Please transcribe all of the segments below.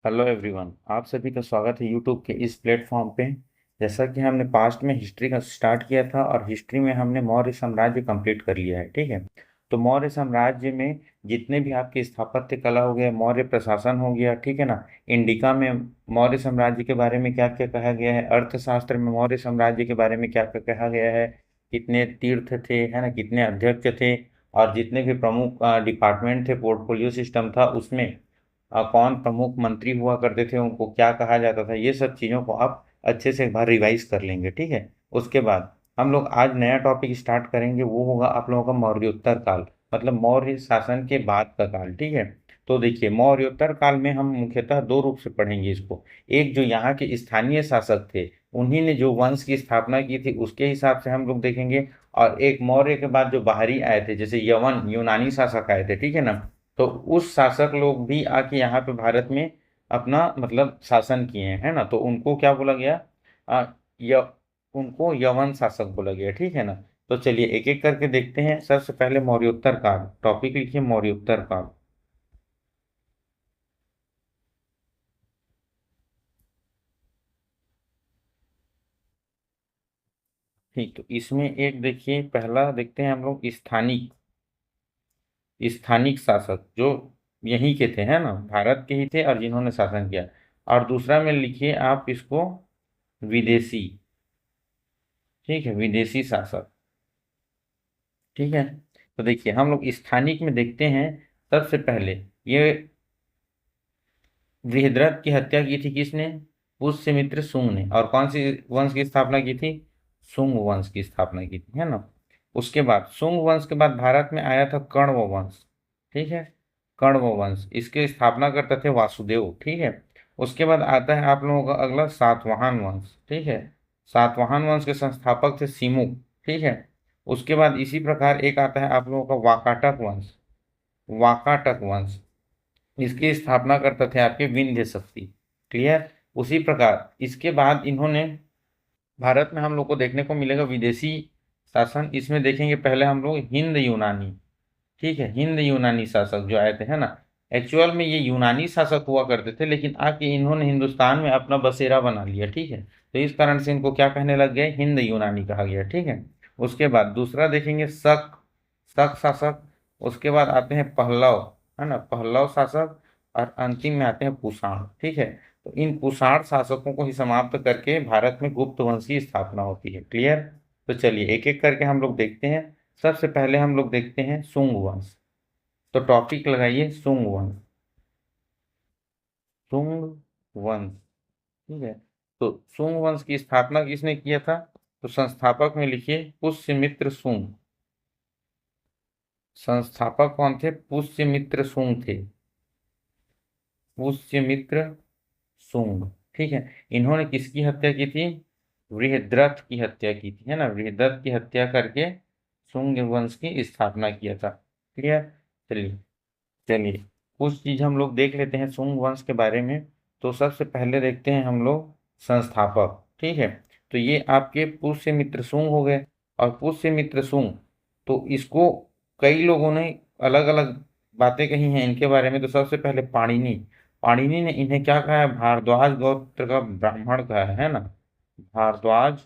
Hello everyone, आप सभी का स्वागत है यूट्यूब के इस प्लेटफॉर्म पे। जैसा कि हमने पास्ट में हिस्ट्री का स्टार्ट किया था और हिस्ट्री में हमने मौर्य साम्राज्य कंप्लीट कर लिया है, ठीक है। तो मौर्य साम्राज्य में जितने भी आपके स्थापत्य कला हो गया, मौर्य प्रशासन हो गया, ठीक है ना। इंडिका में मौर्य साम्राज्य के बारे में क्या क्या कहा गया है, अर्थशास्त्र में मौर्य साम्राज्य के बारे में क्या क्या कहा गया है, कितने तीर्थ थे, है ना, कितने अध्यक्ष थे, और जितने भी प्रमुख डिपार्टमेंट थे, पोर्टफोलियो सिस्टम था उसमें कौन प्रमुख मंत्री हुआ करते थे, उनको क्या कहा जाता था, ये सब चीज़ों को आप अच्छे से एक बार रिवाइज कर लेंगे, ठीक है। उसके बाद हम लोग आज नया टॉपिक स्टार्ट करेंगे, वो होगा आप लोगों का मौर्योत्तर काल, मतलब मौर्य शासन के बाद का काल, ठीक है। तो देखिए, मौर्योत्तर काल में हम मुख्यतः दो रूप से पढ़ेंगे इसको। एक जो यहाँ के स्थानीय शासक थे, उन्हीं ने जो वंश की स्थापना की थी उसके हिसाब से हम लोग देखेंगे। और एक मौर्य के बाद जो बाहरी आए थे, जैसे यवन यूनानी शासक आए थे, ठीक है ना। तो उस शासक लोग भी आके यहाँ पे भारत में अपना मतलब शासन किए हैं, है ना। तो उनको क्या बोला गया, आ, य, उनको यवन शासक बोला गया, ठीक है ना। तो चलिए एक एक करके देखते हैं। सबसे पहले मौर्योत्तर काल, टॉपिक लिखिए मौर्योत्तर काल। ठीक, तो इसमें एक देखिए, पहला देखते हैं हम लोग स्थानिक स्थानिक शासक, जो यहीं के थे, है ना, भारत के ही थे और जिन्होंने शासन किया। और दूसरा में लिखिए आप इसको विदेशी, ठीक है, विदेशी शासक, ठीक है। तो देखिए हम लोग स्थानिक में देखते हैं। सबसे पहले ये बृहद्रथ की हत्या की थी किसने, पुष्यमित्र शुंग ने। और कौन सी वंश की स्थापना की थी, शुंग वंश की स्थापना की थी, है ना। उसके बाद शुंग वंश के बाद भारत में आया था कण्व वंश, ठीक है। कण्व वंश, इसके स्थापना करते थे वासुदेव, ठीक है। उसके बाद आता है आप लोगों का अगला सातवाहन वंश, ठीक है। सातवाहन वंश के संस्थापक थे सिमुक, ठीक है। उसके बाद इसी प्रकार एक आता है आप लोगों का वाकाटक वंश, वाकाटक वंश, इसकी स्थापना करते थे आपके विंध्य शक्ति, क्लियर। उसी प्रकार इसके बाद इन्होंने भारत में हम लोग को देखने को मिलेगा विदेशी शासन। इसमें देखेंगे पहले हम लोग हिंद यूनानी, ठीक है, हिंद यूनानी शासक जो आए थे, है ना। एक्चुअल में ये यूनानी शासक हुआ करते थे, लेकिन आके इन्होंने हिंदुस्तान में अपना बसेरा बना लिया, ठीक है। तो इस कारण से इनको क्या कहने लग गए, हिंद यूनानी कहा गया, ठीक है। उसके बाद दूसरा देखेंगे शक, शक शासक। उसके बाद आते हैं पहलव, है ना, पहलव शासक। और अंतिम में आते हैं कुषाण, ठीक है। तो इन कुषाण शासकों को ही समाप्त करके भारत में गुप्त वंश की स्थापना होती है, क्लियर। तो चलिए एक एक करके हम लोग देखते हैं। सबसे पहले हम लोग देखते हैं सुंग वंश। तो टॉपिक लगाइए सुंग वंश, सुंग वंश, ठीक है। तो सुंग वंश की स्थापना किसने किया था, तो संस्थापक में लिखिए पुष्यमित्र सुंग। संस्थापक कौन थे, पुष्यमित्र सुंग थे, पुष्यमित्र सुंग, ठीक है। इन्होंने किसकी हत्या की थी, बृहद्रथ की हत्या की थी, है ना। बृहद्रथ की हत्या करके सुंग वंश की स्थापना किया था, क्लियर। चलिए, चलिए कुछ चीज हम लोग देख लेते हैं सुंग वंश के बारे में। तो सबसे पहले देखते हैं हम लोग संस्थापक, ठीक है। तो ये आपके पुष्यमित्र सुंग हो गए। और पुष्यमित्र सुंग, तो इसको कई लोगों ने अलग अलग बातें कही हैं इनके बारे में। तो सबसे पहले पाणिनि, पाणिनि ने इन्हें क्या कहा है, भारद्वाज गोत्र का ब्राह्मण कहा है ना। भारद्वाज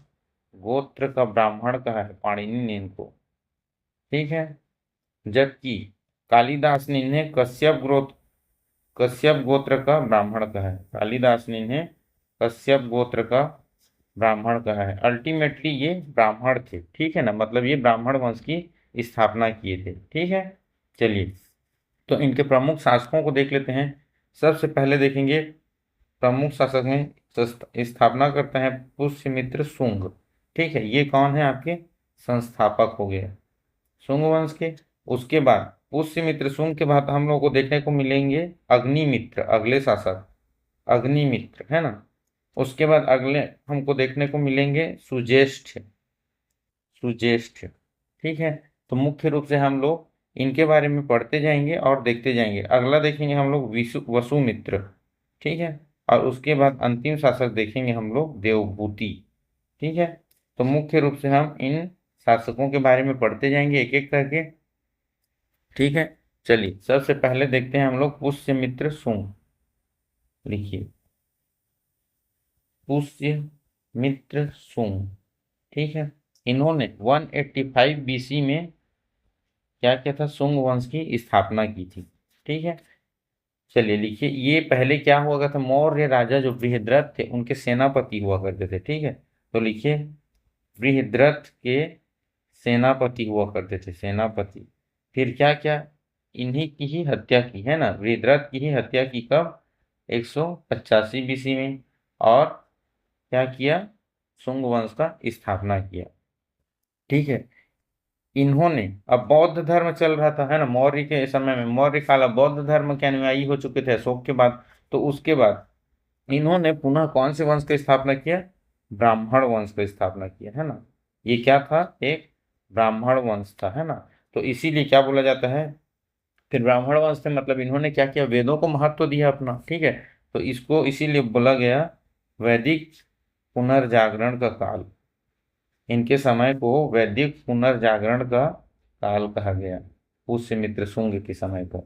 गोत्र का ब्राह्मण कहा है पाणिनि ने इनको, ठीक है। जबकि कालिदास ने इन्हें कश्यप गोत्र का ब्राह्मण कहा है। कालिदास ने इन्हें कश्यप गोत्र का ब्राह्मण कहा है। अल्टीमेटली ये ब्राह्मण थे, ठीक है ना, मतलब ये ब्राह्मण वंश की स्थापना किए थे, ठीक है। चलिए, तो इनके प्रमुख शासकों को देख लेते हैं। सबसे पहले देखेंगे प्रमुख शासक में स्थापना करते हैं पुष्यमित्र शुंग, ठीक है। ये कौन है आपके संस्थापक हो गए शुंग वंश के। उसके बाद पुष्यमित्र शुंग के बाद हम लोग को देखने को मिलेंगे अग्निमित्र, अगले शासक अग्निमित्र, है ना। उसके बाद अगले हमको देखने को मिलेंगे सुज्येष्ठ, सुज्येष्ठ, ठीक है। तो मुख्य रूप से हम लोग इनके बारे में पढ़ते जाएंगे और देखते जाएंगे। अगला देखेंगे हम लोग विशु वसुमित्र, ठीक है। और उसके बाद अंतिम शासक देखेंगे हम लोग देवभूति, ठीक है। तो मुख्य रूप से हम इन शासकों के बारे में पढ़ते जाएंगे एक एक करके, ठीक है। चलिए सबसे पहले देखते हैं हम लोग पुष्यमित्र शुंग। लिखिए पुष्य मित्र सुंग, ठीक है। इन्होंने 185 बीसी में क्या किया था, सुंग वंश की स्थापना की थी, ठीक है। चलिए लिखिए, ये पहले क्या हुआ करता था, मौर्य राजा जो बृहद्रथ थे उनके सेनापति हुआ करते थे, ठीक है। तो लिखिए बृहद्रथ के सेनापति हुआ करते थे, सेनापति। फिर क्या क्या, इन्हीं की ही हत्या की, है ना, बृहद्रथ की ही हत्या की, कब, 185 बीसी में। और क्या किया, शुंग वंश का स्थापना किया, ठीक है। इन्होंने, अब बौद्ध धर्म चल रहा था, है ना, मौर्य के समय में, मौर्य काल, अब बौद्ध धर्म के अनुयायी हो चुके थे अशोक के बाद। तो उसके बाद इन्होंने पुनः कौन से वंश की स्थापना किया, ब्राह्मण वंश की स्थापना किया, है ना। ये क्या था, एक ब्राह्मण वंश था, है ना। तो इसीलिए क्या बोला जाता है, फिर ब्राह्मण वंश से मतलब इन्होंने क्या किया, वेदों को महत्व दिया अपना, ठीक है। तो इसको इसीलिए बोला गया वैदिक पुनर्जागरण का काल। इनके समय को वैदिक पुनर्जागरण का काल कहा गया, पुष्यमित्र शुंग के समय को,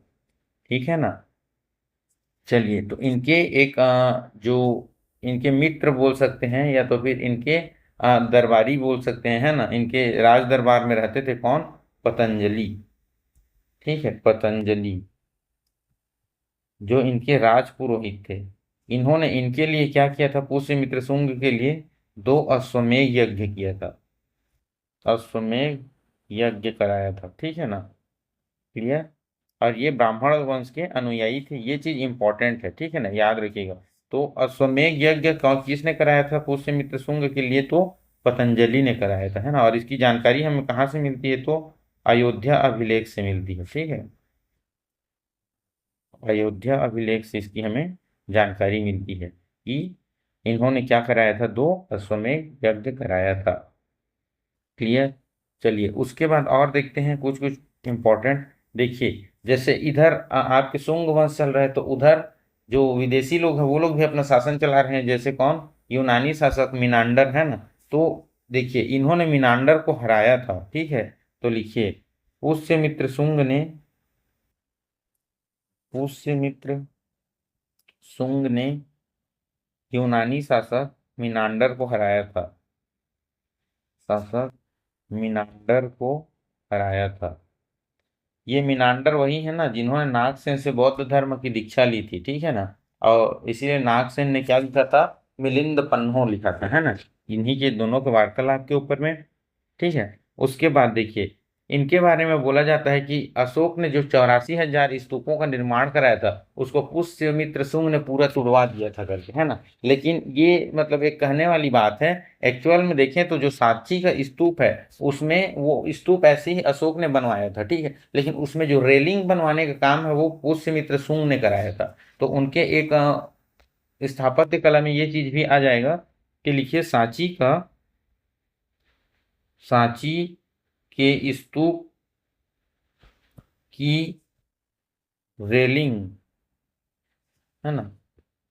ठीक है ना। चलिए, तो इनके एक जो इनके मित्र बोल सकते हैं, या तो फिर इनके दरबारी बोल सकते हैं, है ना, इनके राज दरबार में रहते थे कौन, पतंजलि, ठीक है, पतंजलि जो इनके राज पुरोहित थे। इन्होंने इनके लिए क्या किया था, पुष्यमित्र शुंग के लिए 2 अश्वमेध यज्ञ किया था, अश्वमेध यज्ञ कराया था, ठीक है ना, क्लियर। और ये ब्राह्मण वंश के अनुयायी थे, ये चीज इंपॉर्टेंट है, ठीक है ना, याद रखिएगा। तो अश्वमेध यज्ञ किसने कराया था पुष्यमित्र शुंग के लिए, तो पतंजलि ने कराया था, है ना। और इसकी जानकारी हमें कहाँ से मिलती है, तो अयोध्या अभिलेख से मिलती है, ठीक है। अयोध्या अभिलेख से इसकी हमें जानकारी मिलती है कि इन्होंने क्या कराया था, 2 अश्वमेध यज्ञ कराया था, क्लियर। चलिए उसके बाद और देखते हैं कुछ कुछ इंपॉर्टेंट। देखिए जैसे इधर आपके शुंग वंश चल रहा है, तो उधर जो विदेशी लोग हैं वो लोग भी अपना शासन चला रहे हैं, जैसे कौन, यूनानी शासक मिनांडर, है ना। तो देखिए इन्होंने मिनांडर को हराया था, ठीक है। तो लिखिए पुष्यमित्र शुंग ने, पुष्यमित्र शुंग ने यूनानी शासक मिनांडर को हराया था, शासक मिनांडर को हराया था। ये मिनांडर वही है ना जिन्होंने नागसेन से बौद्ध धर्म की दीक्षा ली थी, ठीक है ना। और इसीलिए नागसेन ने क्या लिखा था, मिलिंद पन्हो लिखा था, है ना। इन्हीं के दोनों के वार्तालाप के ऊपर में, ठीक है। उसके बाद देखिए इनके बारे में बोला जाता है कि अशोक ने जो 84,000 स्तूपों का निर्माण कराया था उसको पुष्यमित्र शुंग ने पूरा तुड़वा दिया था करके, है ना। लेकिन ये मतलब एक कहने वाली बात है, एक्चुअल में देखें तो जो सांची का स्तूप है उसमें वो स्तूप ऐसे ही अशोक ने बनवाया था, ठीक है। लेकिन उसमें जो रेलिंग बनवाने का काम है वो पुष्यमित्र शुंग ने कराया था। तो उनके एक स्थापत्य कला में ये चीज भी आ जाएगा कि लिखिए सांची के स्तूप की रेलिंग, है ना,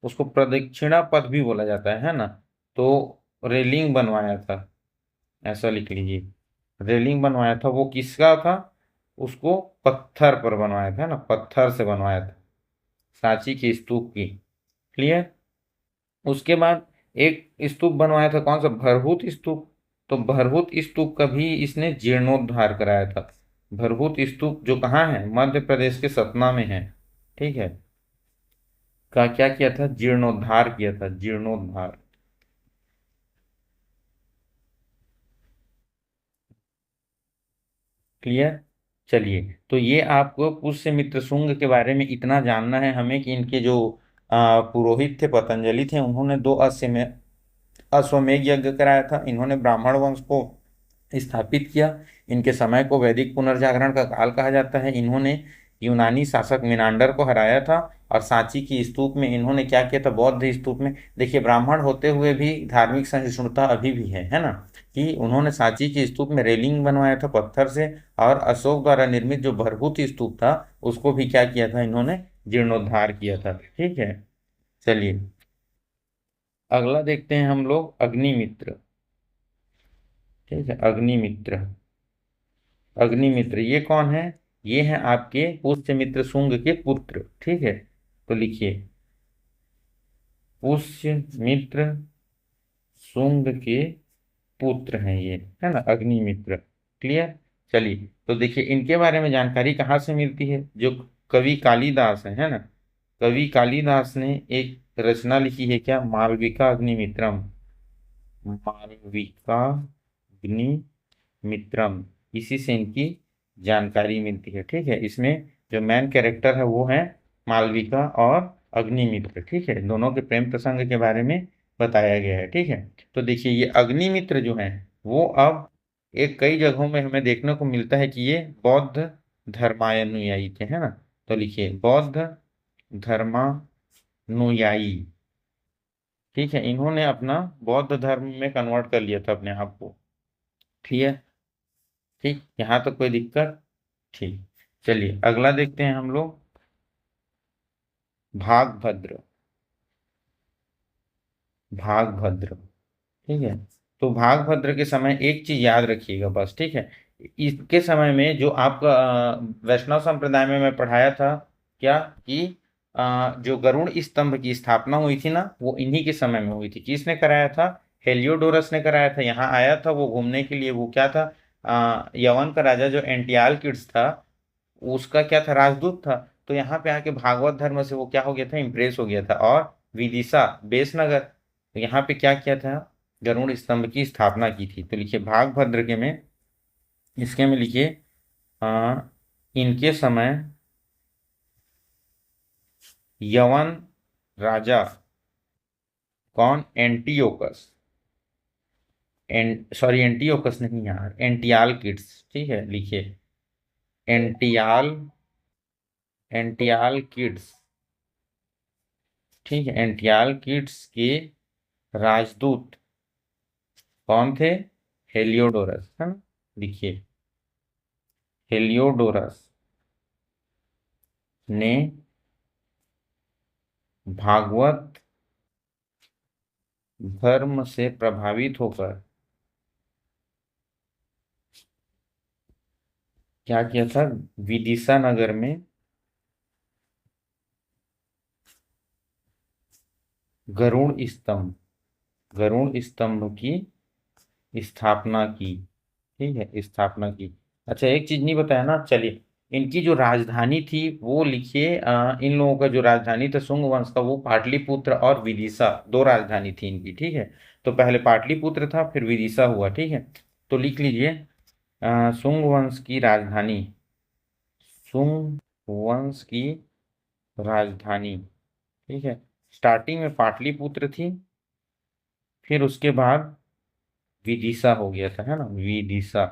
उसको प्रदक्षिणा पथ भी बोला जाता है ना। तो रेलिंग बनवाया था, ऐसा लिख लीजिए, रेलिंग बनवाया था, वो किसका था, उसको पत्थर पर बनवाया था ना, पत्थर से बनवाया था सांची के स्तूप की, क्लियर। उसके बाद एक स्तूप बनवाया था, कौन सा, भरहुत स्तूप। तो भरहुत स्तूप का भी इसने जीर्णोद्धार कराया था। भरहुत स्तूप जो कहाँ है, मध्य प्रदेश के सतना में है, ठीक है। का क्या किया था, जीर्णोद्धार किया था, जीर्णोद्धार, क्लियर। चलिए तो ये आपको पुष्यमित्र शुंग के बारे में इतना जानना है हमें कि इनके जो पुरोहित थे पतंजलि थे, उन्होंने 2 अश्वमेध यज्ञ कराया था, इन्होंने ब्राह्मण वंश को स्थापित किया। इनके समय को वैदिक पुनर्जागरण का काल कहा जाता है। इन्होंने यूनानी शासक मिनांडर को हराया था। और सांची की स्तूप में इन्होंने क्या किया था, बौद्ध स्तूप में, देखिए ब्राह्मण होते हुए भी धार्मिक सहिष्णुता अभी भी है ना, कि उन्होंने सांची की स्तूप में रेलिंग बनवाया था पत्थर से। और अशोक द्वारा निर्मित जो भरभूत स्तूप था उसको भी क्या किया था, इन्होंने जीर्णोद्धार किया था, ठीक है। चलिए अगला देखते हैं हम लोग, अग्निमित्र, ठीक है, अग्निमित्र। अग्निमित्र ये कौन है, ये हैं आपके पुष्यमित्र शुंग के पुत्र, ठीक है। तो लिखिए पुष्यमित्र शुंग के पुत्र हैं ये, है ना, अग्निमित्र। क्लियर। चलिए, तो देखिए इनके बारे में जानकारी कहाँ से मिलती है, जो कवि कालिदास है ना, कवि कालिदास ने एक रचना लिखी है, क्या, मालविका अग्निमित्रम। मालविका अग्निमित्रम, इसी से इनकी जानकारी मिलती है। ठीक है, इसमें जो मेन कैरेक्टर है वो है मालविका और अग्निमित्र। ठीक है, दोनों के प्रेम प्रसंग के बारे में बताया गया है। ठीक है, तो देखिए ये अग्निमित्र जो है वो अब एक कई जगहों में हमें देखने को मिलता है कि ये बौद्ध धर्मानुयायी थे, है ना। तो लिखिए बौद्ध धर्मानुयायी। ठीक है, इन्होंने अपना बौद्ध धर्म में कन्वर्ट कर लिया था अपने आप को। क्लियर। ठीक, यहाँ तक कोई दिक्कत। ठीक, चलिए अगला देखते हैं हम लोग, भागभद्र। भागभद्र, ठीक है। तो भागभद्र के समय एक चीज याद रखिएगा बस, ठीक है। इसके समय में जो आपका वैष्णव संप्रदाय में मैं पढ़ाया था, क्या कि जो गरुड़ स्तंभ की स्थापना हुई थी ना, वो इन्हीं के समय में हुई थी। किसने कराया था? हेलियोडोरस ने कराया था। यहाँ आया था वो घूमने के लिए, वो क्या था, यवन का राजा जो एंटियालकिड्स था, उसका क्या था, राजदूत था। तो यहाँ पे आके भागवत धर्म से वो क्या हो गया था, इंप्रेस हो गया था, और विदिशा बेसनगर, तो यहाँ पे क्या किया था, गरुड़ स्तंभ की स्थापना की थी। तो लिखिए भागभद्र के में, इसके में लिखिए आ, इनके समय यवन राजा कौन, एंटियोकस, सॉरी एंटियोकस नहीं यार, एंटियालकिड्स। ठीक है, लिखिए एंटियाल, एंटियालकिड्स। ठीक है, एंटियालकिड्स के राजदूत कौन थे? हेलियोडोरस, है ना। लिखिए हेलियोडोरस ने भागवत धर्म से प्रभावित होकर क्या किया था, विदिशा नगर में गरुड़ स्तंभ, गरुड़ स्तंभ की स्थापना की। ठीक है, स्थापना की। अच्छा, एक चीज नहीं बताया ना, चलिए इनकी जो राजधानी थी वो लिखिए, इन लोगों का जो राजधानी था शुंग वंश का, वो पाटलिपुत्र और विदिशा, दो राजधानी थी इनकी। ठीक है, तो पहले पाटलिपुत्र था, फिर विदिशा हुआ। ठीक है, तो लिख लीजिए शुंग वंश की राजधानी, शुंग वंश की राजधानी। ठीक है, स्टार्टिंग में पाटलिपुत्र थी, फिर उसके बाद विदिशा हो गया था, है ना, विदिशा।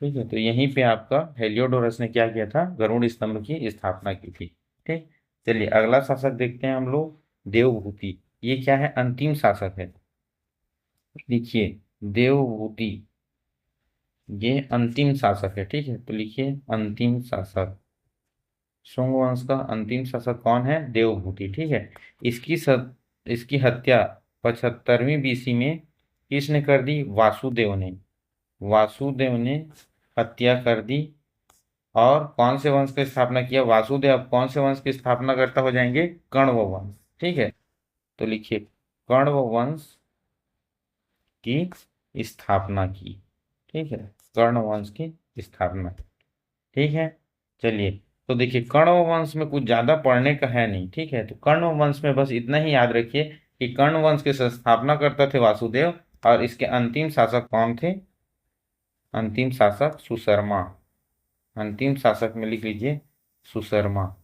ठीक है, तो यहीं पे आपका हेलियोडोरस ने क्या किया था, गरुड़ स्तंभ की स्थापना की थी। ठीक, चलिए अगला शासक देखते हैं हम लोग, देवभूति। ये क्या है, अंतिम शासक है। लिखिए देवभूति, ये अंतिम शासक है। ठीक है, तो लिखिए अंतिम शासक, शुंग वंश का अंतिम शासक कौन है, देवभूति। ठीक है, इसकी हत्या 75वीं बीसी में किसने कर दी, वासुदेव ने, वासुदेव ने हत्या कर दी। और कौन से वंश की स्थापना किया, वासुदेव अब कौन से वंश की स्थापना करता हो जाएंगे, कण्व वंश। ठीक है, तो लिखिए कण्व वंश की स्थापना की। ठीक है, कर्ण वंश की स्थापना। ठीक है, चलिए, तो देखिए कण्व वंश में कुछ ज्यादा पढ़ने का है नहीं। ठीक है, तो कण्व वंश में बस इतना ही याद रखिए कि कर्ण वंश के स्थापना करता थे वासुदेव, और इसके अंतिम शासक कौन थे, अंतिम शासक सुशर्मा। अंतिम शासक में लिख लीजिए सुशर्मा।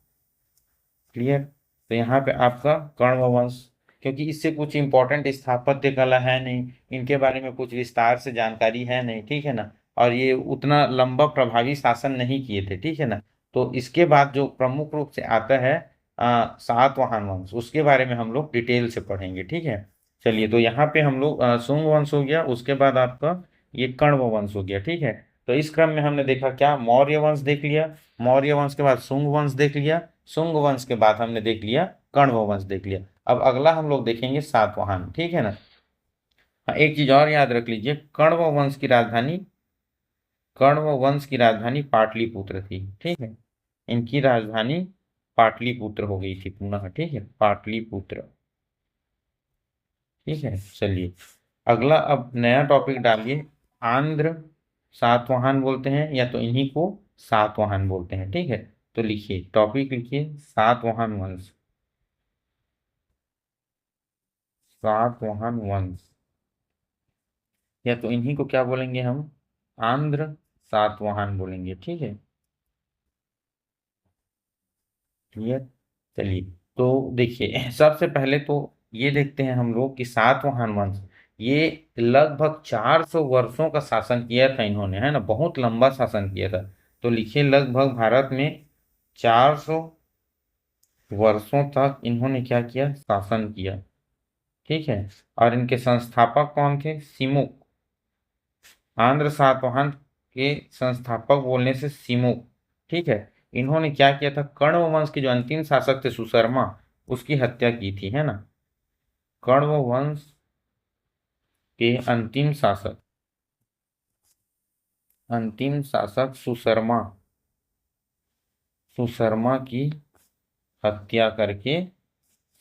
क्लियर। तो यहाँ पे आपका कण्व वंश, क्योंकि इससे कुछ इंपॉर्टेंट स्थापत्य कला है नहीं, इनके बारे में कुछ विस्तार से जानकारी है नहीं। ठीक है ना, और ये उतना लंबा प्रभावी शासन नहीं किए थे। ठीक है ना, तो इसके बाद जो प्रमुख रूप से आता है सातवाहन वंश, उसके बारे में हम लोग डिटेल से पढ़ेंगे। ठीक है, चलिए, तो यहाँ पे हम लोग शुंग वंश हो गया, उसके बाद आपका ये कण्व वंश हो गया। ठीक है, तो इस क्रम में हमने देखा क्या, मौर्य वंश देख लिया, मौर्य वंश के बाद शुंग वंश देख लिया, शुंग वंश के बाद हमने देख लिया कण्व वंश देख लिया। अब अगला हम लोग देखेंगे सातवाहन। ठीक है ना। हाँ, एक चीज और याद रख लीजिए, कण्व वंश की राजधानी, कण्व वंश की राजधानी पाटलिपुत्र थी। ठीक है, इनकी राजधानी पाटलिपुत्र हो गई थी पुनः। ठीक है, पाटलिपुत्र। ठीक है, चलिए अगला अब नया टॉपिक डालिए। आंध्र सातवाहन बोलते हैं या तो इन्हीं को सातवाहन बोलते हैं। ठीक है, तो लिखिए, टॉपिक लिखिए सातवाहन वंश। सातवाहन वंश या तो इन्हीं को क्या बोलेंगे हम, आंध्र सातवाहन बोलेंगे। ठीक है, क्लियर। चलिए, तो देखिए सबसे पहले तो ये देखते हैं हम लोग कि सातवाहन वंश ये लगभग 400 वर्षों का शासन किया था इन्होंने, है ना, बहुत लंबा शासन किया था। तो लिखिए लगभग भारत में 400 वर्षों तक इन्होंने क्या किया, शासन किया। ठीक है, और इनके संस्थापक कौन थे, सिमुक। आंध्र सातवाहन के संस्थापक बोलने से सिमुक। ठीक है, इन्होंने क्या किया था, कण्व वंश के जो अंतिम शासक थे सुशर्मा, उसकी हत्या की थी, है ना। कण्व वंश के अंतिम शासक सुशर्मा, सुशर्मा की हत्या करके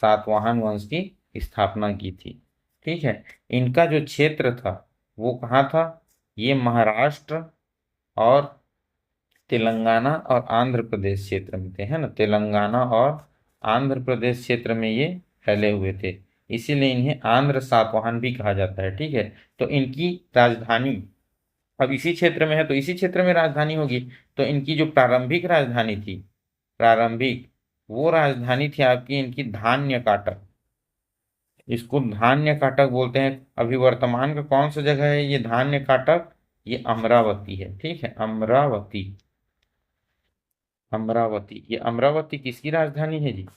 सातवाहन वंश की स्थापना की थी। ठीक है, इनका जो क्षेत्र था वो कहाँ था, ये महाराष्ट्र और तेलंगाना और आंध्र प्रदेश क्षेत्र में थे, है ना। तेलंगाना और आंध्र प्रदेश क्षेत्र में ये फैले हुए थे, इसीलिए इन्हें आंध्र सातवाहन भी कहा जाता है। ठीक है, तो इनकी राजधानी अब इसी क्षेत्र में है तो इसी क्षेत्र में राजधानी होगी। तो इनकी जो प्रारंभिक राजधानी थी, प्रारंभिक वो राजधानी थी आपकी इनकी धान्य काटक। इसको धान्य काटक बोलते हैं। अभी वर्तमान का कौन सा जगह है ये धान्य काटक, ये अमरावती है। ठीक है, अमरावती। अमरावती, ये अमरावती किसकी राजधानी है जी,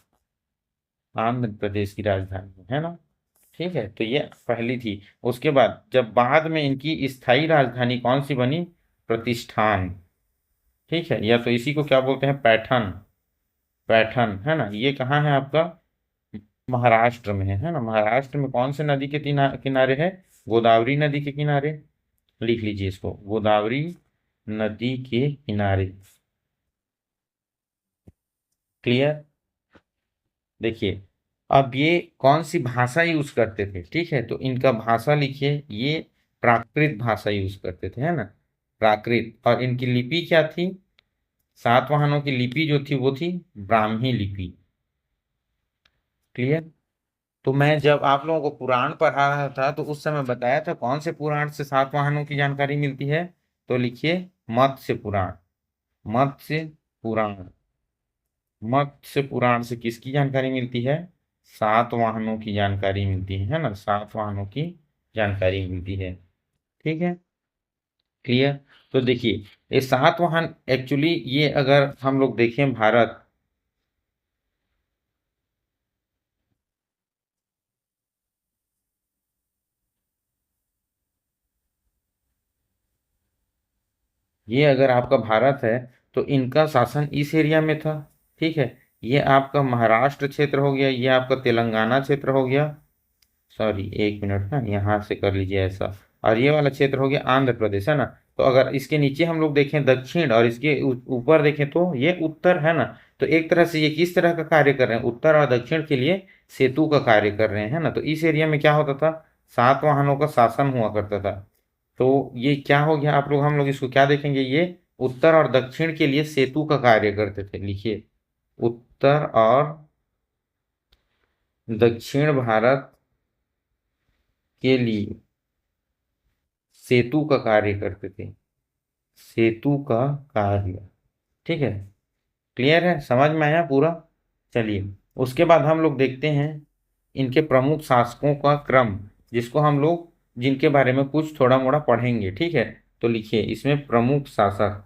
आंध्र प्रदेश की राजधानी है ना। ठीक है, तो ये पहली थी। उसके बाद जब बाद में इनकी स्थायी राजधानी कौन सी बनी, प्रतिष्ठान। ठीक है, या तो इसी को क्या बोलते हैं, पैठन। पैठन, है ना, ये कहाँ है आपका, महाराष्ट्र में है ना। महाराष्ट्र में कौन से नदी के किनारे है, गोदावरी नदी के किनारे। लिख लीजिए इसको, गोदावरी नदी के किनारे। क्लियर। देखिए, अब ये कौन सी भाषा यूज करते थे, ठीक है, तो इनका भाषा लिखिए, ये प्राकृत भाषा यूज करते थे, है ना, प्राकृत। और इनकी लिपि क्या थी, सातवाहनों की लिपि जो थी वो थी ब्राह्मी लिपि। क्लियर। तो मैं जब आप लोगों को पुराण पढ़ा रहा था तो उस समय बताया था कौन से पुराण से सातवाहनों की जानकारी मिलती है, तो लिखिए मत्स्य पुराण। मत्स्य पुराण, मत्स्य पुराण से किसकी जानकारी मिलती है, सातवाहनों की जानकारी मिलती है ना, सातवाहनों की जानकारी मिलती है। ठीक है, क्लियर। तो देखिए, ये सातवाहन एक्चुअली ये अगर हम लोग देखें भारत, ये अगर आपका भारत है तो इनका शासन इस एरिया में था। ठीक है, ये आपका महाराष्ट्र क्षेत्र हो गया, ये आपका तेलंगाना क्षेत्र हो गया, सॉरी एक मिनट ना, यहाँ से कर लीजिए ऐसा। और ये वाला क्षेत्र हो गया आंध्र प्रदेश, है ना। तो अगर इसके नीचे हम लोग देखें दक्षिण और इसके ऊपर देखें तो ये उत्तर, है ना। तो एक तरह से ये किस तरह का कार्य कर रहे हैं, उत्तर और दक्षिण के लिए सेतु का कार्य कर रहे हैं, है ना। तो इस एरिया में क्या होता था, सातवाहनों का शासन हुआ करता था। तो ये क्या हो गया, आप लोग हम लोग इसको क्या देखेंगे, ये उत्तर और दक्षिण के लिए सेतु का कार्य करते थे। लिखिए, उत्तर और दक्षिण भारत के लिए सेतु का कार्य करते थे, सेतु का कार्य। ठीक है, क्लियर है, समझ में आया पूरा। चलिए, उसके बाद हम लोग देखते हैं इनके प्रमुख शासकों का क्रम, जिसको हम लोग जिनके बारे में कुछ थोड़ा मोड़ा पढ़ेंगे। ठीक है, तो लिखिए इसमें प्रमुख शासक।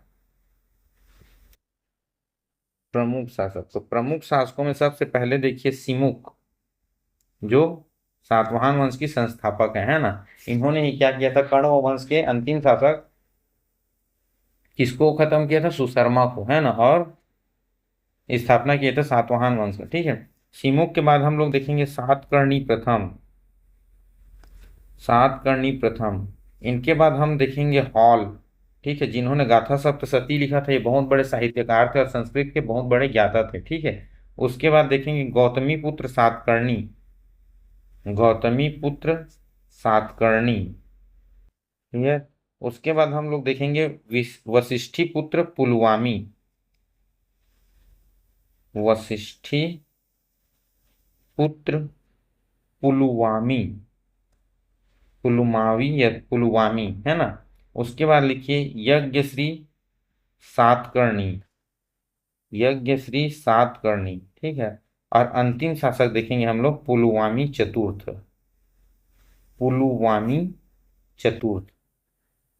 प्रमुख शासक, तो प्रमुख शासकों में सबसे पहले देखिए सिमुक, जो सातवाहन वंश की संस्थापक है ना। इन्होंने ही क्या किया था, कण्व वंश के अंतिम शासक किसको खत्म किया था, सुशर्मा को, है ना, और स्थापना किया था सातवाहन वंश का। ठीक है, सिमुक के बाद हम लोग देखेंगे सातकर्णी प्रथम। सातकर्णी प्रथम, इनके बाद हम देखेंगे हॉल। ठीक है, जिन्होंने गाथा सप्तशती लिखा था, ये बहुत बड़े साहित्यकार थे और संस्कृत के बहुत बड़े ज्ञाता थे। ठीक है, उसके बाद देखेंगे गौतमी पुत्र सातकर्णी। गौतमी पुत्र सातकर्णी। क्लियर। उसके बाद हम लोग देखेंगे वशिष्ठी पुत्र पुलवामी। वशिष्ठी पुत्र पुलवामी, पुलमावी या पुलवामी, है ना। उसके बाद लिखिए यज्ञश्री सातकर्णी। यज्ञश्री सातकर्णी, ठीक है। और अंतिम शासक देखेंगे हम लोग पुलवामी चतुर्थ। पुलवामी चतुर्थ,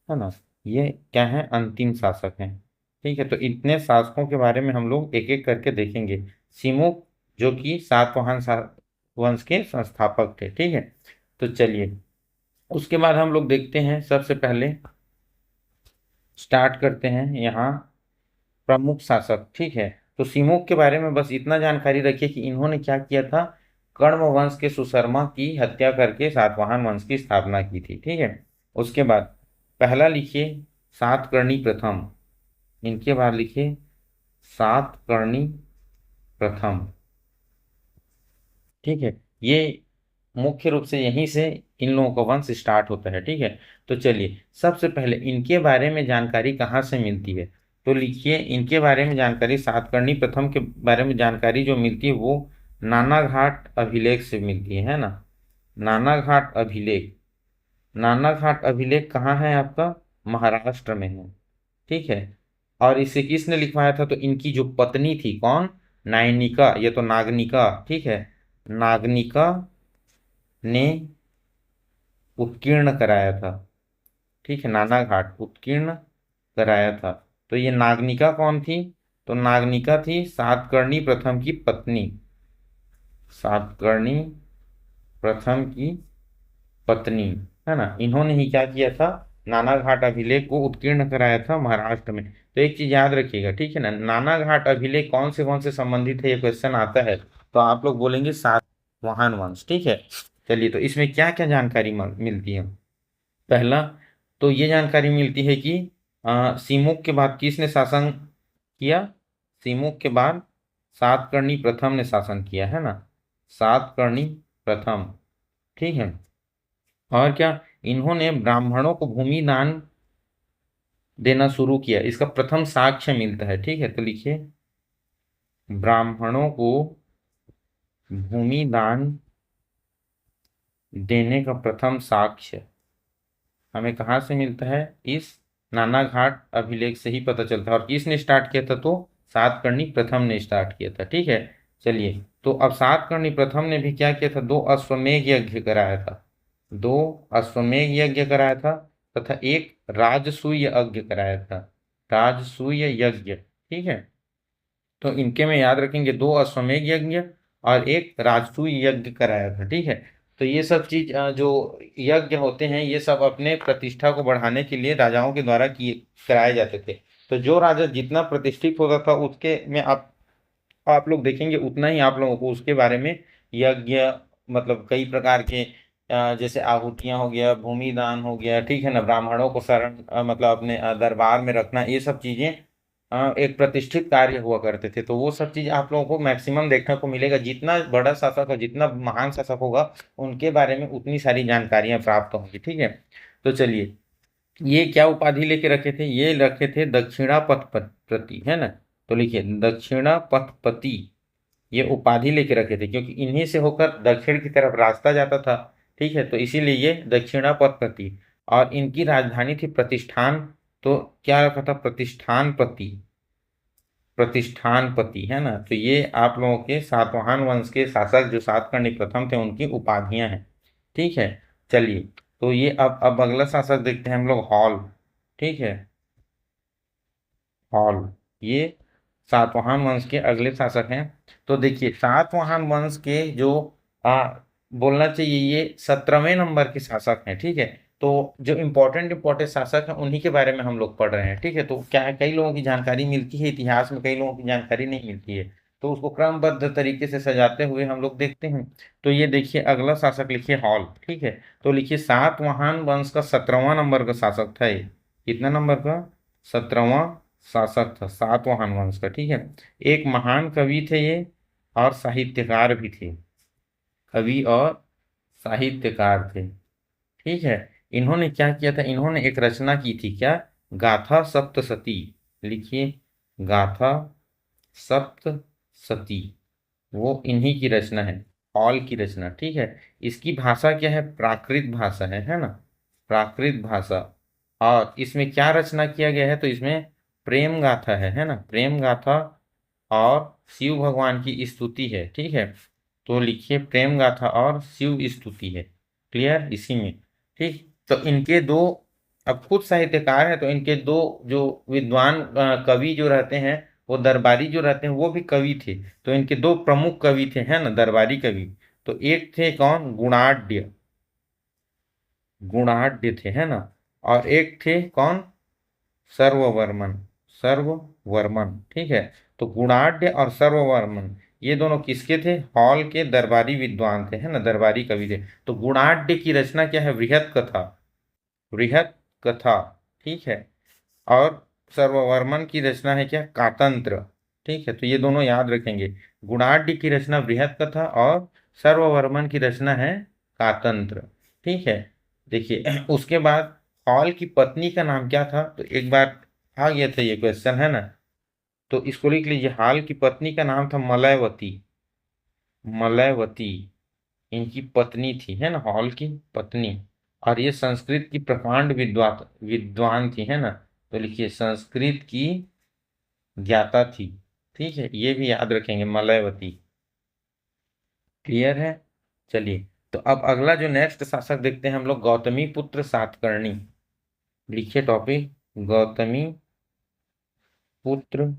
है ना। ये क्या है, अंतिम शासक हैं। ठीक है, तो इतने शासकों के बारे में हम लोग एक एक करके देखेंगे। सिमुक जो कि सातवाहन वंश के संस्थापक थे, ठीक है। तो चलिए उसके बाद हम लोग देखते हैं, सबसे पहले स्टार्ट करते हैं यहाँ प्रमुख शासक, ठीक है। तो सिमुक के बारे में बस इतना जानकारी रखिए कि इन्होंने क्या किया था, कण्व वंश के सुशर्मा की हत्या करके सातवाहन वंश की स्थापना की थी, ठीक है। उसके बाद पहला लिखिए सातकर्णी प्रथम। इनके बाद लिखिए सातकर्णी प्रथम, ठीक है। ये मुख्य रूप से यहीं से इन लोगों का वंश स्टार्ट होता है, ठीक है। तो चलिए सबसे पहले इनके बारे में जानकारी कहाँ से मिलती है, तो लिखिए इनके बारे में जानकारी, सातकर्णी प्रथम के बारे में जानकारी जो मिलती है वो नानाघाट अभिलेख से मिलती है ना। नानाघाट अभिलेख, नानाघाट अभिलेख कहाँ है आपका, महाराष्ट्र में है, ठीक है। और इसे किसने लिखवाया था, तो इनकी जो पत्नी थी, कौन, नायनिका, ये तो नागनिका, ठीक है। नागनिका ने उत्कीर्ण कराया था, ठीक है। नानाघाट उत्कीर्ण कराया था। तो ये नागनिका कौन थी, तो नागनिका थी सातकर्णी प्रथम की पत्नी। सातकर्णी प्रथम की पत्नी, है ना। इन्होंने ही क्या किया था, नानाघाट अभिलेख को उत्कीर्ण कराया था महाराष्ट्र में। तो एक चीज याद रखिएगा, ठीक है ना, नानाघाट अभिलेख कौन से संबंधित है, ये क्वेश्चन आता है तो आप लोग बोलेंगे सातवाहन वंश, ठीक है। चलिए तो इसमें क्या क्या जानकारी मिलती है। पहला तो ये जानकारी मिलती है कि सिमुक के बाद किसने शासन किया, सिमुक के बाद सातकर्णी प्रथम ने शासन किया, है ना। सातकर्णी प्रथम, ठीक है। और क्या, इन्होंने ब्राह्मणों को भूमि दान देना शुरू किया, इसका प्रथम साक्ष्य मिलता है, ठीक है। तो लिखिए ब्राह्मणों को भूमि दान देने का प्रथम साक्ष्य हमें कहाँ से मिलता है, इस नानाघाट अभिलेख से ही पता चलता है। और किसने स्टार्ट किया था, तो सातकर्णी प्रथम ने स्टार्ट किया था, ठीक है। चलिए तो अब सातकर्णी प्रथम ने भी क्या किया था, दो अश्वमेध यज्ञ कराया था, दो अश्वमेध यज्ञ कराया था, तथा एक राजसूय यज्ञ कराया था, राजसूय यज्ञ, ठीक है। तो इनके में याद रखेंगे दो अश्वमेध यज्ञ और एक राजसूय यज्ञ कराया था, ठीक है। तो ये सब चीज जो यज्ञ होते हैं ये सब अपने प्रतिष्ठा को बढ़ाने के लिए राजाओं के द्वारा किए कराए जाते थे। तो जो राजा जितना प्रतिष्ठित होता था उसके में आप लोग देखेंगे उतना ही आप लोगों को उसके बारे में यज्ञ, मतलब कई प्रकार के जैसे आहुतियां हो गया, भूमि दान हो गया, ठीक है ना, ब्राह्मणों को शरण मतलब अपने दरबार में रखना, ये सब चीजें एक प्रतिष्ठित कार्य हुआ करते थे। तो वो सब चीज आप लोगों को मैक्सिमम देखने को मिलेगा, जितना बड़ा शासक हो, जितना महान शासक होगा उनके बारे में उतनी सारी जानकारियां प्राप्त होंगी, ठीक है। तो चलिए ये क्या उपाधि लेके रखे थे, ये रखे थे दक्षिणा पथपति, है ना। तो लिखिए दक्षिणा पथपति, ये उपाधि लेके रखे थे क्योंकि इन्हीं से होकर दक्षिण की तरफ रास्ता जाता था, ठीक है। तो इसीलिए ये दक्षिणा पथपति। और इनकी राजधानी थी प्रतिष्ठान, तो क्या रखा था, प्रतिष्ठानपति, प्रतिष्ठानपति, है ना। तो ये आप लोगों के सातवाहन वंश के शासक जो सातकर्णी प्रथम थे उनकी उपाधियां हैं, ठीक है। चलिए तो ये अब अगला शासक देखते हैं हम लोग, हॉल, ठीक है। हॉल ये सातवाहन वंश के अगले शासक हैं। तो देखिए सातवाहन वंश के जो बोलना चाहिए ये 17वें नंबर के शासक हैं, ठीक है। तो जो इम्पोर्टेंट शासक हैं उन्हीं के बारे में हम लोग पढ़ रहे हैं, ठीक है। तो क्या है, कई लोगों की जानकारी मिलती है इतिहास में, कई लोगों की जानकारी नहीं मिलती है, तो उसको क्रमबद्ध तरीके से सजाते हुए हम लोग देखते हैं। तो ये देखिए अगला शासक लिखिए हॉल, ठीक है। तो लिखिए सातवाहन वंश का 17वां नंबर का शासक था ये, कितना नंबर का, 17वां शासक था सातवाहन वंश का, ठीक है। एक महान कवि थे ये और साहित्यकार भी थे, कवि और साहित्यकार थे। ठीक है, इन्होंने क्या किया था, इन्होंने एक रचना की थी, क्या, गाथा सप्तशती। लिखिए, गाथा सप्तशती, वो इन्हीं की रचना है, हॉल की रचना। ठीक है, इसकी भाषा क्या है, प्राकृत भाषा है ना, प्राकृत भाषा। और इसमें क्या रचना किया गया है, तो इसमें प्रेम गाथा है ना, प्रेम गाथा और शिव भगवान की स्तुति है। ठीक है, तो लिखिए प्रेम गाथा और शिव स्तुति है। क्लियर, इसी में। ठीक, तो इनके दो, अब खुद साहित्यकार है तो इनके दो जो विद्वान कवि जो रहते हैं, वो दरबारी जो रहते हैं वो भी कवि थे। तो इनके दो प्रमुख कवि थे, है ना, दरबारी कवि। तो एक थे कौन, गुणाढ्य, गुणाढ्य थे, है ना। और एक थे कौन, सर्ववर्मन, सर्ववर्मन। ठीक है, तो गुणाढ्य और सर्ववर्मन, ये दोनों किसके थे, हॉल के दरबारी विद्वान थे, है ना, दरबारी कवि थे। तो गुणाढ्य की रचना क्या है, बृहत कथा, बृहत कथा। ठीक है, और सर्ववर्मन की रचना है क्या, कातंत्र। ठीक है, तो ये दोनों याद रखेंगे, गुणाढ्य की रचना बृहत कथा और सर्ववर्मन की रचना है कातंत्र। ठीक है, देखिए उसके बाद हॉल की पत्नी का नाम क्या था, तो एक बार आ गया था ये क्वेश्चन, है ना, तो इसको लिख लीजिए, हॉल की पत्नी का नाम था मलयवती, मलयवती इनकी पत्नी थी, है ना, हॉल की पत्नी। और ये संस्कृत की प्रकांड विद्वान थी, है ना, तो लिखिए संस्कृत की ज्ञाता थी। ठीक है, ये भी याद रखेंगे, मलयवती। क्लियर है। चलिए, तो अब अगला जो नेक्स्ट शासक देखते हैं हम लोग, गौतमी पुत्र सातकर्णी। लिखिए टॉपिक, गौतमी पुत्र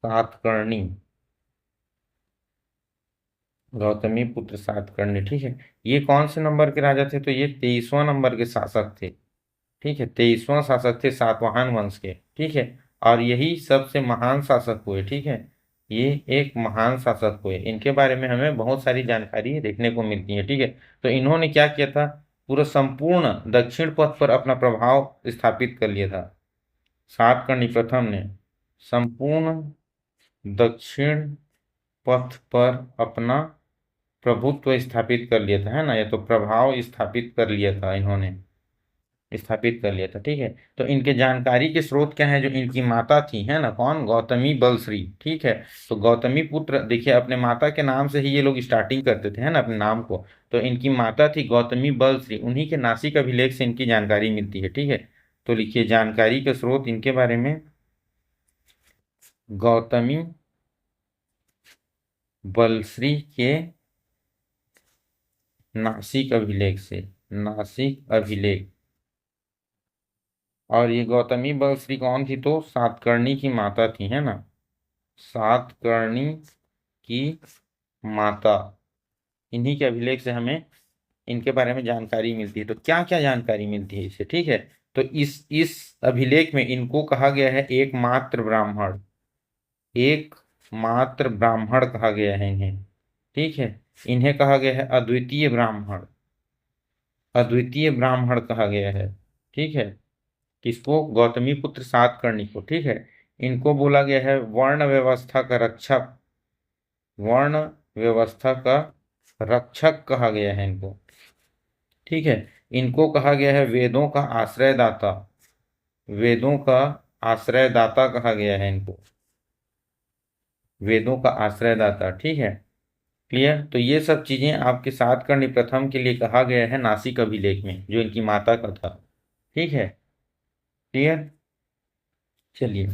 सातकर्णी, गौतमी पुत्र सातकर्णी। ठीक है, ये कौन से नंबर के राजा थे, तो ये 23वां नंबर के शासक थे। ठीक है, 23वां शासक थे सातवाहन वंश के। ठीक है, और यही सबसे महान शासक हुए। ठीक है, ये एक महान शासक हुए, इनके बारे में हमें बहुत सारी जानकारी देखने को मिलती है। ठीक है, तो इन्होंने क्या किया था, पूरा संपूर्ण दक्षिण पथ पर अपना प्रभाव स्थापित कर लिया था। सातकर्णी प्रथम ने संपूर्ण दक्षिण पथ पर अपना प्रभुत्व स्थापित कर लिया था, है ना, या तो प्रभाव स्थापित कर लिया था, इन्होंने स्थापित कर लिया था। ठीक है, तो इनके जानकारी के स्रोत क्या है, जो इनकी माता थी, है ना, कौन, गौतमी बलश्री। ठीक है, तो गौतमी पुत्र, देखिए अपने माता के नाम से ही ये लोग स्टार्टिंग करते थे, है ना, अपने नाम को। तो इनकी माता थी गौतमी बलश्री, उन्हीं के नासिक अभिलेख से इनकी जानकारी मिलती है। ठीक है, तो लिखिए जानकारी के स्रोत इनके बारे में, गौतमी बलश्री के नासिक अभिलेख से, नासिक अभिलेख। और ये गौतमी बलश्री कौन थी, तो सातकर्णी की माता थी, है ना, सातकर्णी की माता। इन्हीं के अभिलेख से हमें इनके बारे में जानकारी मिलती है। तो क्या क्या जानकारी मिलती है इससे, ठीक है, तो इस अभिलेख में इनको कहा गया है एकमात्र ब्राह्मण, एक मात्र ब्राह्मण कहा गया है इन्हें। ठीक है, इन्हें कहा गया है अद्वितीय ब्राह्मण, अद्वितीय ब्राह्मण कहा गया है। ठीक है, किसको, गौतमी पुत्र सातकर्णी को। ठीक है, इनको बोला गया है वर्ण व्यवस्था का रक्षक, वर्ण व्यवस्था का रक्षक कहा गया है इनको। ठीक है, इनको कहा गया है वेदों का आश्रयदाता, वेदों का आश्रयदाता कहा गया है इनको, वेदों का आश्रयदाता। ठीक है, क्लियर। तो ये सब चीजें आपके सातकर्णी प्रथम के लिए कहा गया है नासिक अभिलेख में, जो इनकी माता का था। ठीक है, क्लियर। चलिए,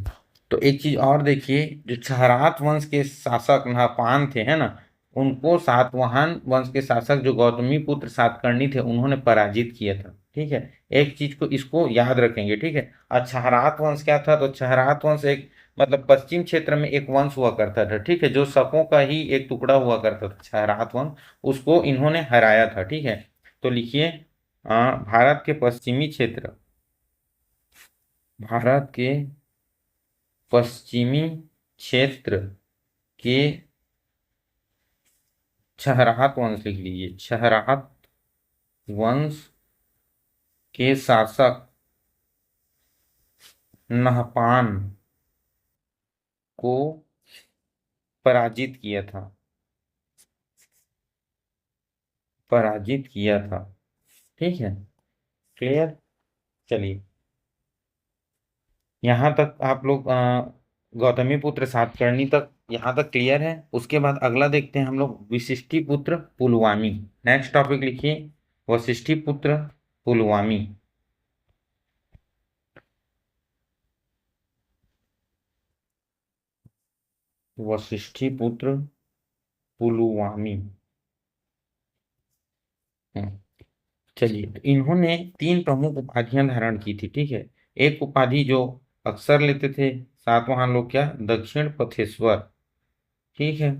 तो एक चीज और देखिए, जो छहरात वंश के शासक नहपान थे, है ना, उनको सातवाहन वंश के शासक जो गौतमी पुत्र सातकर्णी थे, उन्होंने पराजित किया था। ठीक है, एक चीज को इसको याद रखेंगे। ठीक है, और छहरात वंश क्या था, तो छहरात वंश एक, मतलब पश्चिम क्षेत्र में एक वंश हुआ करता था। ठीक है, जो शकों का ही एक टुकड़ा हुआ करता था, छहरात वंश, उसको इन्होंने हराया था। ठीक है, तो लिखिए भारत के पश्चिमी क्षेत्र, भारत के पश्चिमी क्षेत्र के छहरात वंश, लिख लीजिए छहरात वंश के शासक नहपान को पराजित किया था, पराजित किया था। ठीक है, क्लियर। चलिए, यहाँ तक आप लोग गौतमीपुत्र सातकर्णी तक यहाँ तक क्लियर है। उसके बाद अगला देखते हैं हम लोग, वशिष्ठीपुत्र पुलवामी। नेक्स्ट टॉपिक लिखिए, वशिष्ठीपुत्र पुलवामी। वशिष्ठीपुत्र पुलवामी। हम्म, चलिए, तो इन्होंने तीन प्रमुख उपाधियां धारण की थी। ठीक है, एक उपाधि जो अक्सर लेते थे सातवाहन लोग, क्या, दक्षिण पथेश्वर। ठीक है,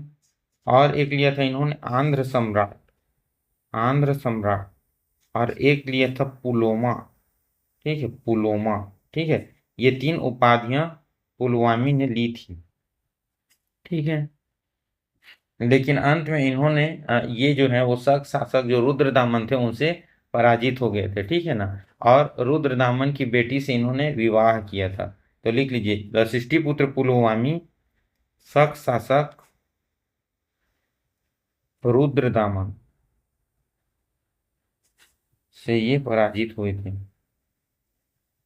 और एक लिया था इन्होंने आंध्र सम्राट, आंध्र सम्राट। और एक लिया था पुलोमा। ठीक है, पुलोमा। ठीक है, ये तीन उपाधियां पुलवामी ने ली थी। ठीक है, लेकिन अंत में इन्होंने ये जो है वो शक शासक जो रुद्रदामन थे उनसे पराजित हो गए थे। ठीक है ना, और रुद्रदामन की बेटी से इन्होंने विवाह किया था। तो लिख लीजिए, वशिष्ठीपुत्र पुलवामी शक शासक रुद्रदामन से ये पराजित हुए थे,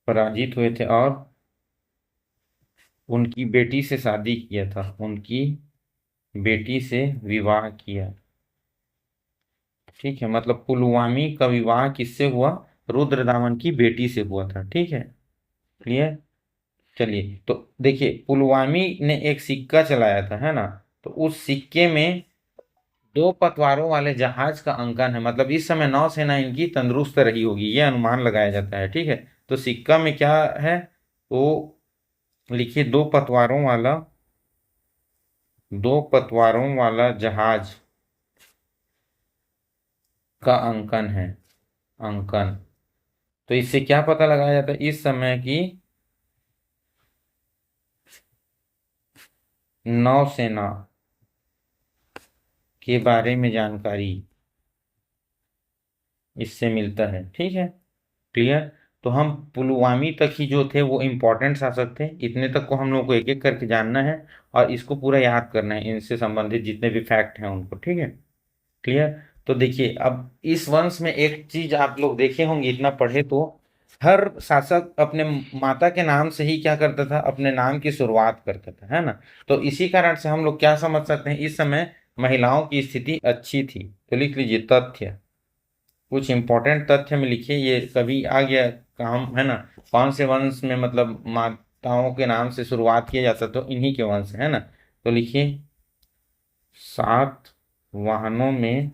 पराजित हुए थे, और उनकी बेटी से शादी किया था, उनकी बेटी से विवाह किया। ठीक है, मतलब पुलवामी का विवाह किससे हुआ, रुद्रदामन की बेटी से हुआ था। ठीक है, क्लियर। चलिए, तो देखिए, पुलवामी ने एक सिक्का चलाया था, है ना। तो उस सिक्के में दो पतवारों वाले जहाज का अंकन है, मतलब इस समय नौसेना इनकी तंदुरुस्त रही होगी, ये अनुमान लगाया जाता है। ठीक है, तो सिक्का में क्या है, वो लिखिए, दो पतवारों वाला जहाज का अंकन है, अंकन। तो इससे क्या पता लगाया जाता है, इस समय की नौसेना के बारे में जानकारी इससे मिलता है। ठीक है, क्लियर। तो हम पुलवामी तक ही जो थे वो इम्पोर्टेंट शासक थे, इतने तक को हम लोग को एक एक करके जानना है और इसको पूरा याद करना है, इनसे संबंधित जितने भी फैक्ट हैं उनको। ठीक है, क्लियर। तो देखिए, अब इस वंश में एक चीज आप लोग देखे होंगे, इतना पढ़े तो, हर शासक अपने माता के नाम से ही क्या करता था, अपने नाम की शुरुआत करता था, है ना। तो इसी कारण से हम लोग क्या समझ सकते हैं, इस समय महिलाओं की स्थिति अच्छी थी। तो लिख लीजिए, तथ्य, कुछ इंपॉर्टेंट तथ्य में लिखिए, ये कभी आ गया काम, है ना। कौन से वंश में मतलब माताओं के नाम से शुरुआत किया जाता, तो इन्हीं के वंश, है ना। तो लिखिए, सात वाहनों में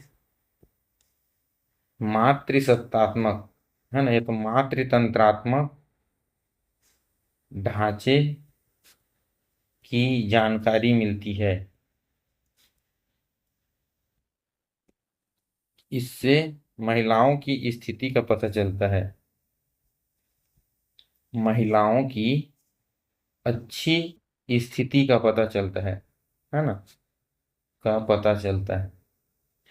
मातृसत्तात्मक, है ना, ये तो मातृतंत्रात्मक ढांचे की जानकारी मिलती है। इससे महिलाओं की स्थिति का पता चलता है, महिलाओं की अच्छी स्थिति का पता चलता है ना, का पता चलता है।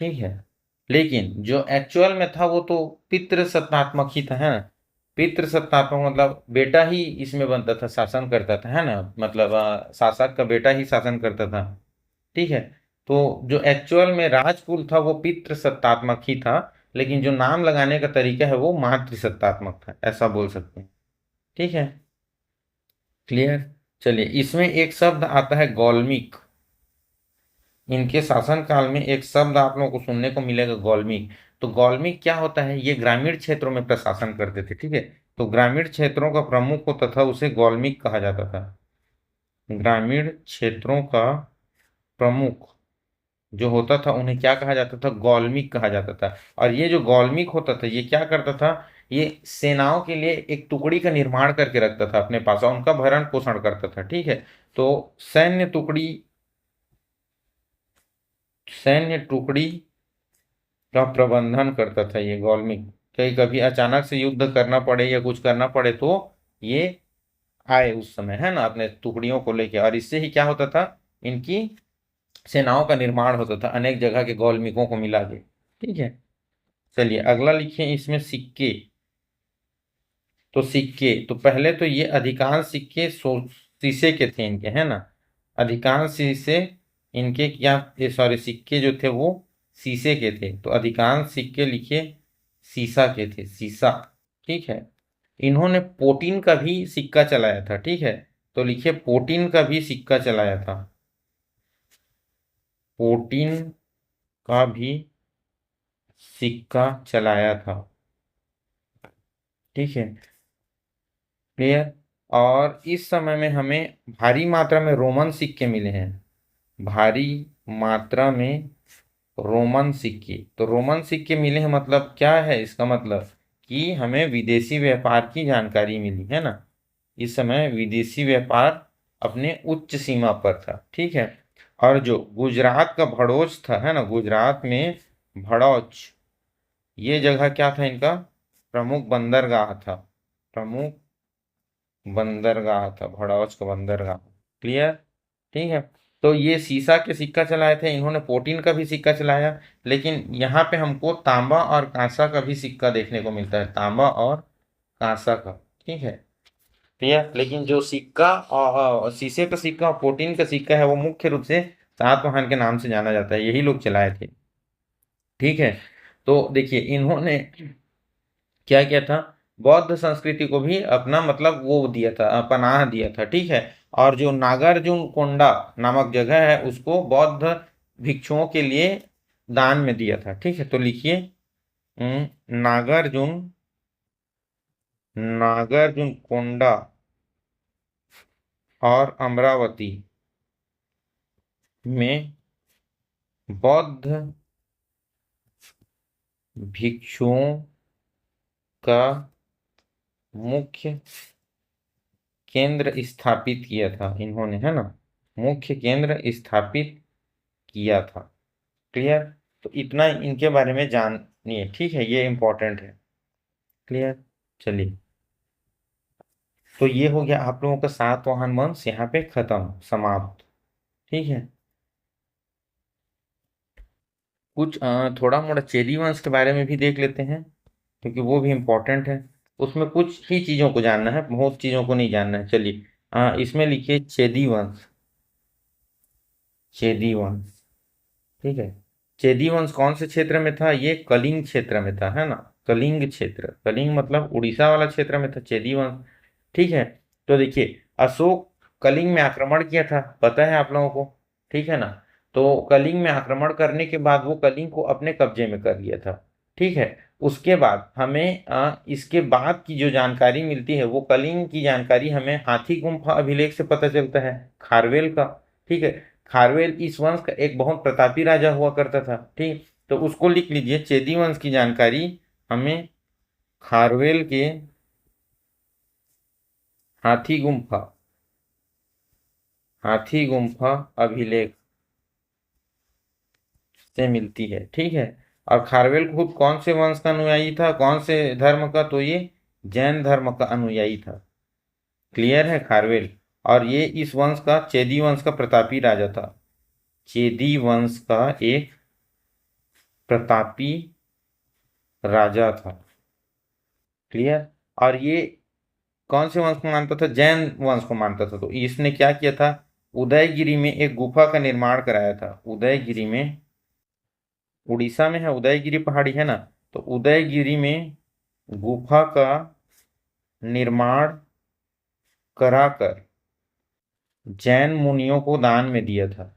ठीक है, लेकिन जो एक्चुअल में था वो तो पितृसत्तात्मक ही था, है ना। पितृसत्तात्मक मतलब बेटा ही इसमें बनता था, शासन करता था, है ना, मतलब शासक का बेटा ही शासन करता था। ठीक है, तो जो एक्चुअल में राजकुल था वो पितृसत्तात्मक ही था, लेकिन जो नाम लगाने का तरीका है वो मातृसत्तात्मक था, ऐसा बोल सकते हैं। ठीक है, क्लियर। चलिए, इसमें एक शब्द आता है गौल्मीक। इनके शासन काल में एक शब्द आप लोगों को सुनने को मिलेगा, गौल्मीक। तो गौल्मीक क्या होता है, ये ग्रामीण क्षेत्रों में प्रशासन करते थे। ठीक है, तो ग्रामीण क्षेत्रों का प्रमुख होता था, उसे गौल्मीक कहा जाता था। ग्रामीण क्षेत्रों का प्रमुख जो होता था उन्हें क्या कहा जाता था, गौल्मीक कहा जाता था। और ये जो गौल्मीक होता था ये क्या करता था, ये सेनाओं के लिए एक टुकड़ी का निर्माण करके रखता था अपने पास और उनका भरण पोषण करता था। ठीक है, तो सैन्य टुकड़ी, सैन्य टुकड़ी का प्रबंधन करता था ये गौल्मीक। कहीं कभी अचानक से युद्ध करना पड़े या कुछ करना पड़े तो ये आए उस समय, है ना, अपने टुकड़ियों को लेके, और इससे ही क्या होता था, इनकी सेनाओं का निर्माण होता था अनेक जगह के गौल्मीकों को मिला के। ठीक है, चलिए अगला लिखिए, इसमें सिक्के। तो सिक्के, तो पहले तो ये अधिकांश सिक्के शीशे के थे इनके, है ना। अधिकांश शीशे इनके क्या, सॉरी, सिक्के जो थे वो शीशे के थे, तो अधिकांश सिक्के लिखिए सीसा के थे, सीसा। ठीक है। इन्होंने पोटीन का भी सिक्का चलाया था। ठीक है, तो लिखिए पोटीन का भी सिक्का चलाया था, पोटीन का भी सिक्का चलाया था। ठीक है, क्लियर। और इस समय में हमें भारी मात्रा में रोमन सिक्के मिले हैं, भारी मात्रा में रोमन सिक्के। तो रोमन सिक्के मिले हैं मतलब क्या है, इसका मतलब कि हमें विदेशी व्यापार की जानकारी मिली है ना। इस समय विदेशी व्यापार अपने उच्च सीमा पर था। ठीक है। और जो गुजरात का भड़ोच था, है ना, गुजरात में भड़ौच, ये जगह क्या था इनका, प्रमुख बंदरगाह था, प्रमुख बंदरगाह था, भड़ौच का बंदरगाह। क्लियर। ठीक है। तो ये सीसा के सिक्का चलाए थे, इन्होंने पोटीन का भी सिक्का चलाया। लेकिन यहाँ पे हमको तांबा और कांसा का भी सिक्का देखने को मिलता है, तांबा और कांसा का। ठीक है, क्लियर। लेकिन जो सिक्का और शीशे का सिक्का और पोटीन का सिक्का है वो मुख्य रूप से सातवाहन के नाम से जाना जाता है, यही लोग चलाए थे। ठीक है। तो देखिए इन्होंने क्या किया था, बौद्ध संस्कृति को भी अपना मतलब वो दिया था, पनाह दिया था। ठीक है। और जो नागार्जुन कोंडा नामक जगह है उसको बौद्ध भिक्षुओं के लिए दान में दिया था। ठीक है, तो लिखिए नागार्जुन, नागार्जुन कोंडा और अमरावती में बौद्ध भिक्षुओं का मुख्य केंद्र स्थापित किया था इन्होंने, है ना, मुख्य केंद्र स्थापित किया था। क्लियर। तो इतना इनके बारे में जानिए। ठीक है, ये इंपॉर्टेंट है। क्लियर। चलिए, तो ये हो गया आप लोगों का सातवाहन वंश यहाँ पे खत्म, समाप्त। ठीक है। कुछ थोड़ा मोड़ा चेदी वंश के बारे में भी देख लेते हैं, क्योंकि वो भी इम्पोर्टेंट है। उसमें कुछ ही चीज़ों को जानना है, बहुत चीज़ों को नहीं जानना है। चलिए इसमें लिखिए चेदी वंश, चेदी वंश। ठीक है। चेदी वंश कौन से क्षेत्र में था, ये कलिंग क्षेत्र में था, है ना, कलिंग क्षेत्र, कलिंग मतलब उड़ीसा वाला क्षेत्र में था चेदी वंश। ठीक है। तो देखिए अशोक कलिंग में आक्रमण किया था, पता है आप लोगों को। ठीक है ना। तो कलिंग में आक्रमण करने के बाद वो कलिंग को अपने कब्जे में कर लिया था। ठीक है। उसके बाद हमें इसके बाद की जो जानकारी मिलती है वो कलिंग की जानकारी हमें हाथी गुम्फा अभिलेख से पता चलता है, खारवेल का। ठीक है। खारवेल इस वंश का एक बहुत प्रतापी राजा हुआ करता था। ठीक, तो उसको लिख लीजिए, चेदी वंश की जानकारी हमें खारवेल के हाथी गुम्फा, हाथी गुम्फा अभिलेख से मिलती है। ठीक है। और खारवेल खुद कौन से वंश का अनुयायी था, कौन से धर्म का, तो ये जैन धर्म का अनुयायी था। क्लियर है, खारवेल। और ये इस वंश का, चेदी वंश का प्रतापी राजा था, चेदी वंश का एक प्रतापी राजा था। क्लियर। और ये कौन से वंश को मानता था, जैन वंश को मानता था। तो इसने क्या किया था, उदयगिरी में एक गुफा का निर्माण कराया था, उदयगिरी में, उड़ीसा में है उदयगिरी पहाड़ी, है ना, तो उदयगिरी में गुफा का निर्माण कराकर जैन मुनियों को दान में दिया था,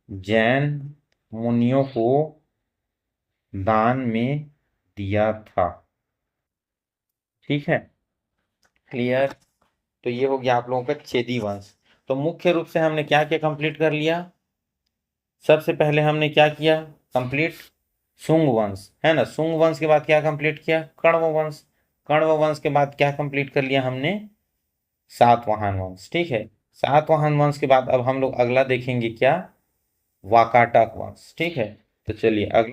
जैन मुनियों को दान में दिया था। ठीक है, क्लियर। तो ये हो गया आप लोगों का चेदी वंश। तो मुख्य रूप से हमने क्या क्या कंप्लीट कर लिया, सबसे पहले हमने क्या किया, कंप्लीट शुंग वंश, है ना, शुंग वंश के बाद क्या कंप्लीट किया, कण्व वंश, कण्व वंश के बाद क्या कंप्लीट कर लिया हमने, सातवाहन वंश। ठीक है। सातवाहन वंश के बाद अब हम लोग अगला देखेंगे क्या, वाकाटक वंश। ठीक है। तो चलिए अगला